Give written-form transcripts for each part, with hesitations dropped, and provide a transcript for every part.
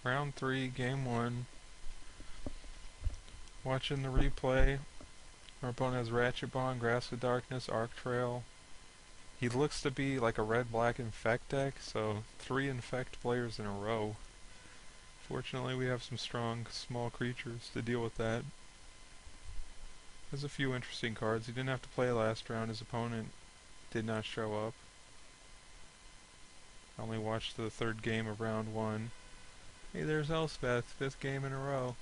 Round 3, game 1. Watching the replay. Our opponent has Ratchet Bond, Grasp of Darkness, Arc Trail. He looks to be like a red-black Infect deck, so 3 Infect players in a row. Fortunately, we have some strong, small creatures to deal with that. Has a few interesting cards. He didn't have to play last round. His opponent did not show up. I only watched the 3rd game of round 1. Hey, there's Elspeth, 5th game in a row.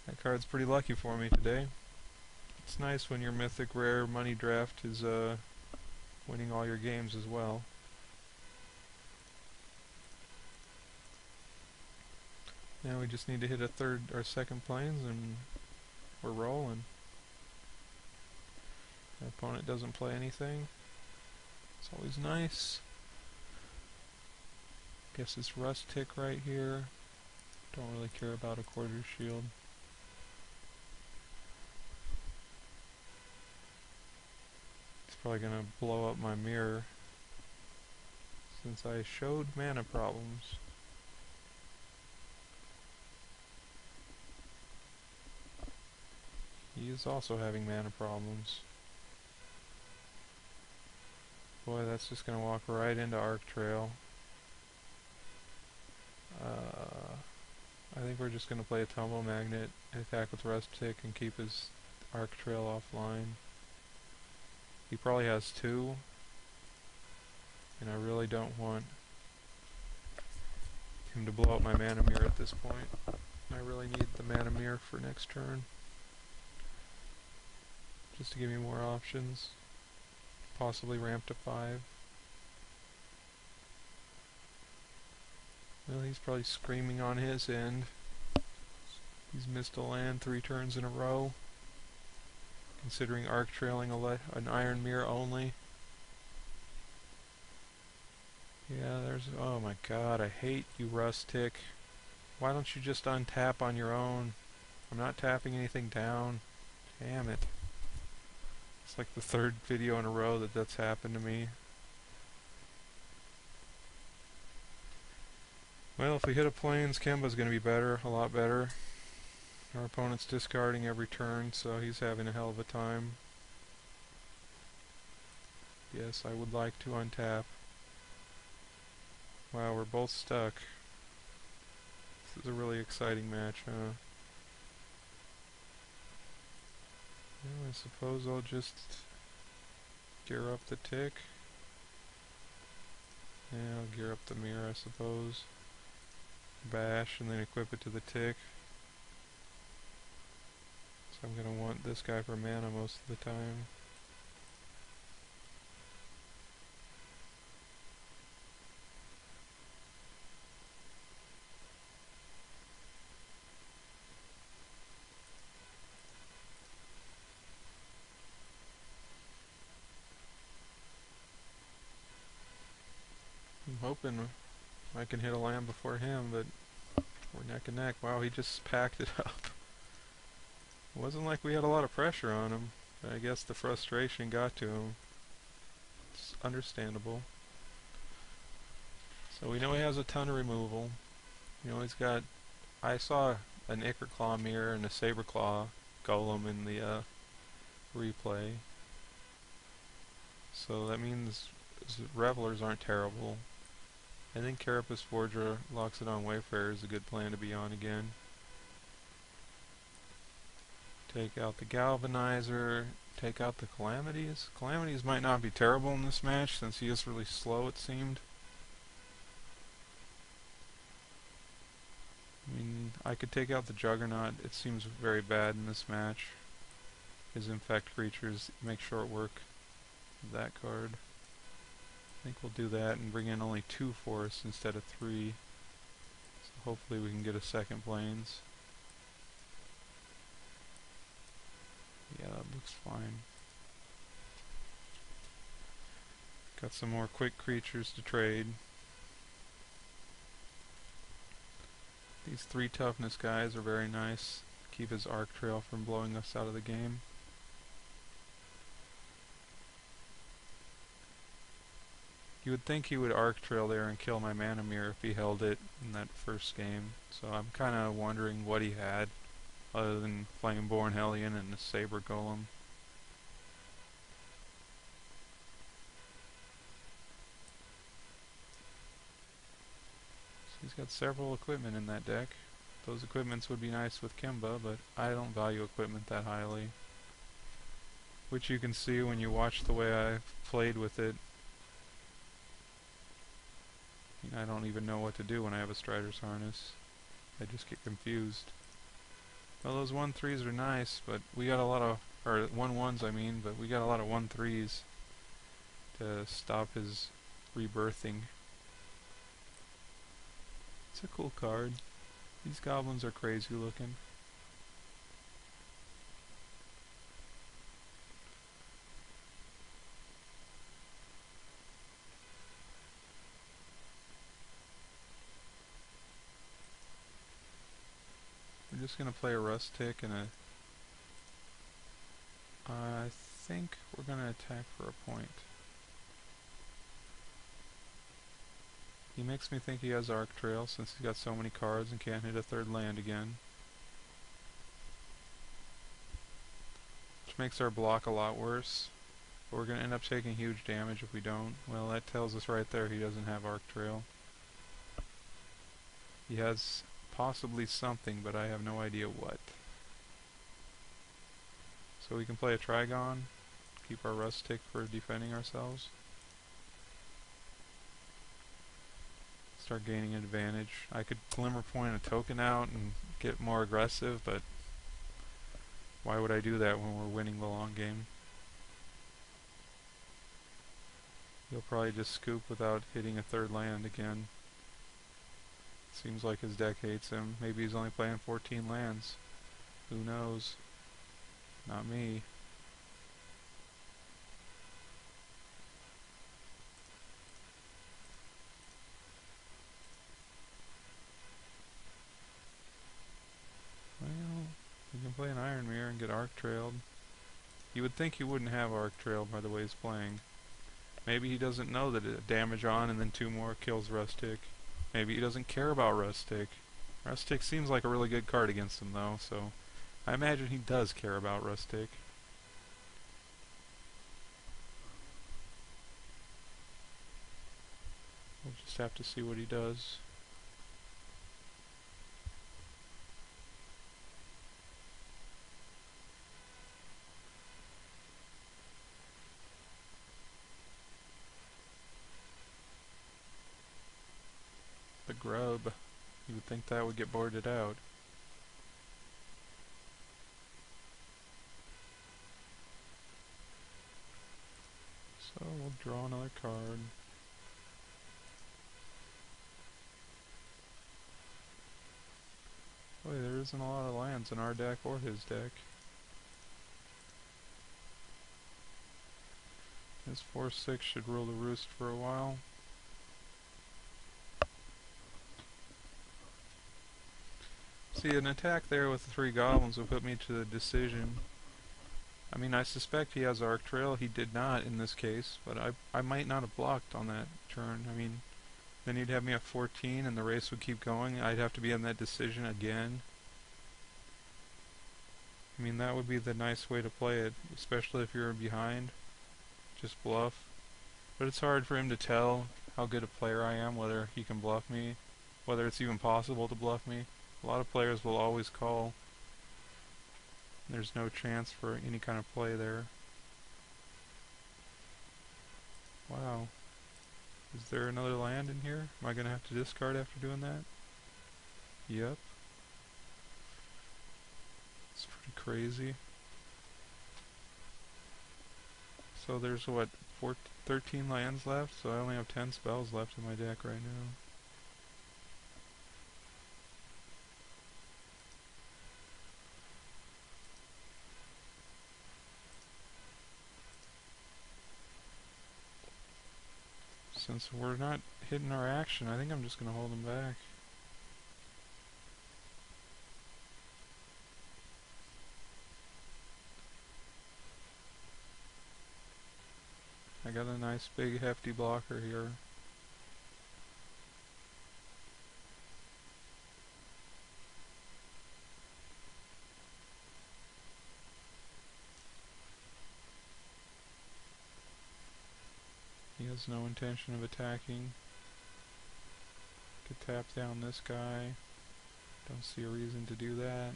That card's pretty lucky for me today. It's nice when your mythic rare money draft is winning all your games as well. Now we just need to hit a 3rd or 2nd planes and we're rolling. The opponent doesn't play anything. It's always nice. Guess this Rust Tick right here. Don't really care about a Quarter Shield. It's probably gonna blow up my mirror since I showed mana problems. He is also having mana problems. Boy, that's just gonna walk right into Arc Trail. I think we're just gonna play a Tumble Magnet, attack with Rust Tick, and keep his Arc Trail offline. He probably has 2, and I really don't want him to blow up my mana mirror at this point. I really need the mana mirror for next turn, just to give me more options. Possibly ramp to 5. Well, he's probably screaming on his end. He's missed a land 3 turns in a row, considering arc trailing an Iron Mirror only. Yeah, there's... oh my god, I hate you, Rust Tick. Why don't you just untap on your own? I'm not tapping anything down. Damn it. It's like the 3rd video in a row that's happened to me. Well, if we hit a plains, Kemba's going to be better, a lot better. Our opponent's discarding every turn, so he's having a hell of a time. Yes, I would like to untap. Wow, we're both stuck. This is a really exciting match, huh? Well, I suppose I'll just gear up the tick. Yeah, I'll gear up the mirror, I suppose. Bash, and then equip it to the tick. So I'm gonna want this guy for mana most of the time. I'm hoping I can hit a land before him, but we're neck and neck. Wow, he just packed it up. It wasn't like we had a lot of pressure on him, but I guess the frustration got to him. It's understandable. So we know he has a ton of removal. You know, he's got... I saw an Ichor Claw mirror and a Saber Claw golem in the replay. So that means Revelers aren't terrible. I think Carapace Forger locks it on Wayfarer is a good plan to be on again. Take out the Galvanizer, take out the Calamities. Calamities might not be terrible in this match since he is really slow, it seemed. I mean, I could take out the Juggernaut. It seems very bad in this match. His Infect creatures make short work of that card. I think we'll do that and bring in only 2 forests instead of 3. So hopefully we can get a 2nd plains. Yeah, that looks fine. Got some more quick creatures to trade. These 3 toughness guys are very nice. Keep his Arc Trail from blowing us out of the game. You would think he would arc trail there and kill my mana mirror if he held it in that first game. So I'm kind of wondering what he had other than Flameborn Hellion and a Saber Golem. So he's got several equipment in that deck. Those equipments would be nice with Kimba, but I don't value equipment that highly. Which you can see when you watch the way I played with it. I don't even know what to do when I have a Strider's Harness. I just get confused. Well, those 1-3s are nice, but we got a lot of, or 1-1s I mean, but we got a lot of 1-3s to stop his rebirthing. It's a cool card. These goblins are crazy looking. We're just gonna play a Rustic and a... I think we're gonna attack for a point. He makes me think he has Arc Trail since he's got so many cards and can't hit a third land again. Which makes our block a lot worse. But we're going to end up taking huge damage if we don't. Well, that tells us right there he doesn't have Arc Trail. He has possibly something, but I have no idea what. So we can play a Trigon, keep our Rustic for defending ourselves. Start gaining an advantage. I could Glimmer Point a token out and get more aggressive, but why would I do that when we're winning the long game? He'll probably just scoop without hitting a third land again. Seems like his deck hates him. Maybe he's only playing 14 lands. Who knows? Not me. Well, you can play an Iron Mirror and get Arc Trailed. You would think he wouldn't have Arc Trailed by the way he's playing. Maybe he doesn't know that it damage on and then 2 more kills Rustic. Maybe he doesn't care about Rustic. Rustic seems like a really good card against him though, so I imagine he does care about Rustic. We'll just have to see what he does. The grub. You would think that would get boarded out. So we'll draw another card. Boy, there isn't a lot of lands in our deck or his deck. His 4-6 should rule the roost for a while. See, an attack there with the 3 goblins would put me to the decision. I mean, I suspect he has Arc Trail. He did not in this case, but I might not have blocked on that turn. I mean, then he'd have me at 14 and the race would keep going. I'd have to be in that decision again. I mean, that would be the nice way to play it, especially if you're behind. Just bluff. But it's hard for him to tell how good a player I am, whether he can bluff me, whether it's even possible to bluff me. A lot of players will always call. There's no chance for any kind of play there. Wow. Is there another land in here? Am I going to have to discard after doing that? Yep. It's pretty crazy. So there's what, 13 lands left? So I only have 10 spells left in my deck right now. Since we're not hitting our action, I think I'm just going to hold him back. I got a nice big hefty blocker here. Has no intention of attacking. Could tap down this guy. Don't see a reason to do that.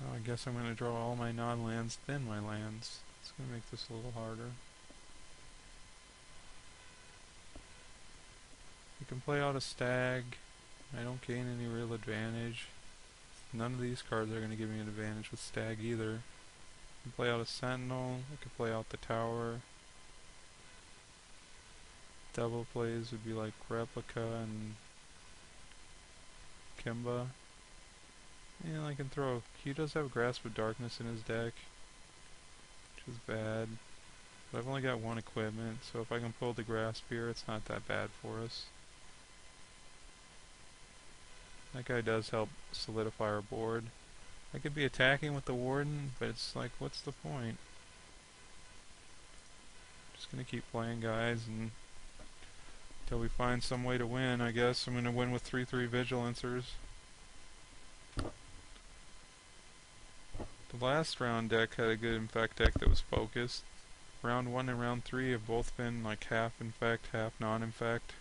Oh, I guess I'm going to draw all my non-lands, then my lands. It's going to make this a little harder. I can play out a stag. I don't gain any real advantage. None of these cards are going to give me an advantage with stag either. I can play out a sentinel. I can play out the tower. Double plays would be like replica and Kimba. And I can throw... He does have Grasp of Darkness in his deck, which is bad. But I've only got one equipment, so if I can pull the Grasp here, it's not that bad for us. That guy does help solidify our board. I could be attacking with the Warden, but it's like, what's the point? Just gonna keep playing, guys, and until we find some way to win, I guess. I'm gonna win with 3/3 Vigilancers. The last round deck had a good Infect deck that was focused. Round 1 and round 3 have both been like half Infect, half non-Infect.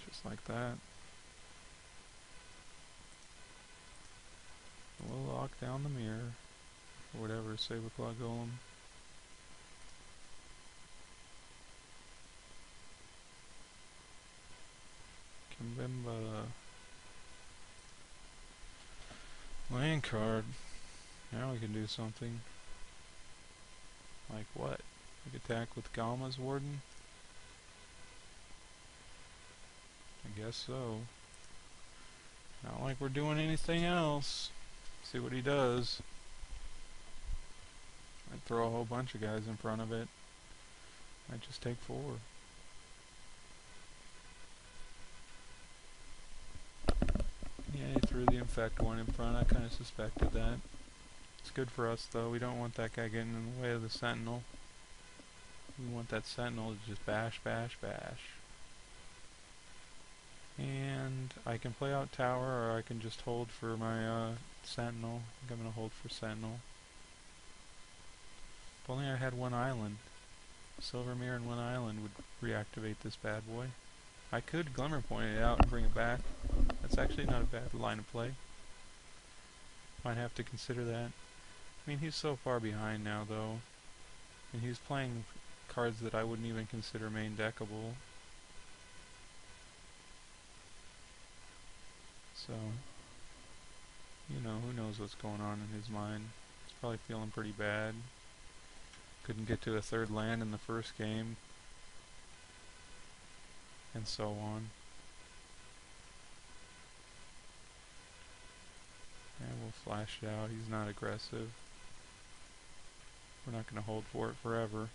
Just like that. We'll lock down the mirror. Or whatever, Saberclaw Golem. Kimbimba. Land card. Now we can do something. Like what? Like attack with Galma's Warden? I guess so. Not like we're doing anything else. See what he does. I'd throw a whole bunch of guys in front of it. I'd just take 4. Yeah, he threw the Infect one in front. I kind of suspected that. It's good for us though. We don't want that guy getting in the way of the Sentinel. We want that Sentinel to just bash, bash, bash. And I can play out Tower, or I can just hold for my Sentinel. I think I'm going to hold for Sentinel. If only I had one island. Silver Mirror and one island would reactivate this bad boy. I could Glimmer Point it out and bring it back. That's actually not a bad line of play. Might have to consider that. I mean, he's so far behind now, though. And he's playing cards that I wouldn't even consider main deckable. So, you know, who knows what's going on in his mind. He's probably feeling pretty bad. Couldn't get to a third land in the first game. And so on. And we'll flash it out. He's not aggressive. We're not going to hold for it forever.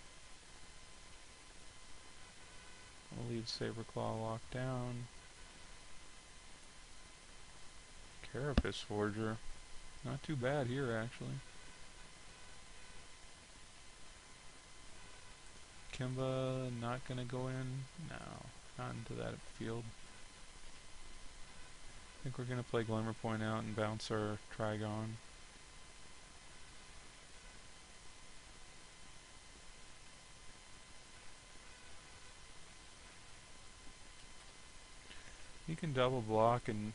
We'll leave Saberclaw locked down. Carapace Forger. Not too bad here, actually. Kimba not going to go in? No, not into that field. I think we're going to play Glimmer Point out and bounce our Trigon. He can double block and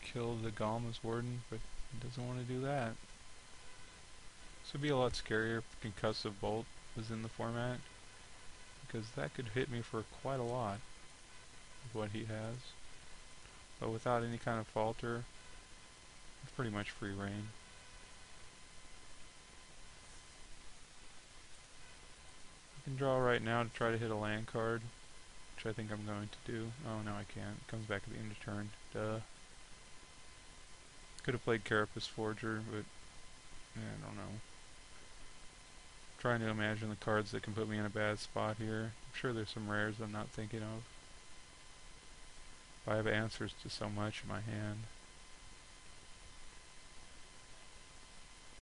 kill the Galma's Warden, but he doesn't want to do that. This would be a lot scarier if Concussive Bolt was in the format, because that could hit me for quite a lot of what he has. But without any kind of falter, it's pretty much free reign. I can draw right now to try to hit a land card, which I think I'm going to do. Oh, no I can't. It comes back at the end of turn. Duh. Could have played Carapace Forger, but I don't know. Trying to imagine the cards that can put me in a bad spot here. I'm sure there's some rares I'm not thinking of. I have answers to so much in my hand.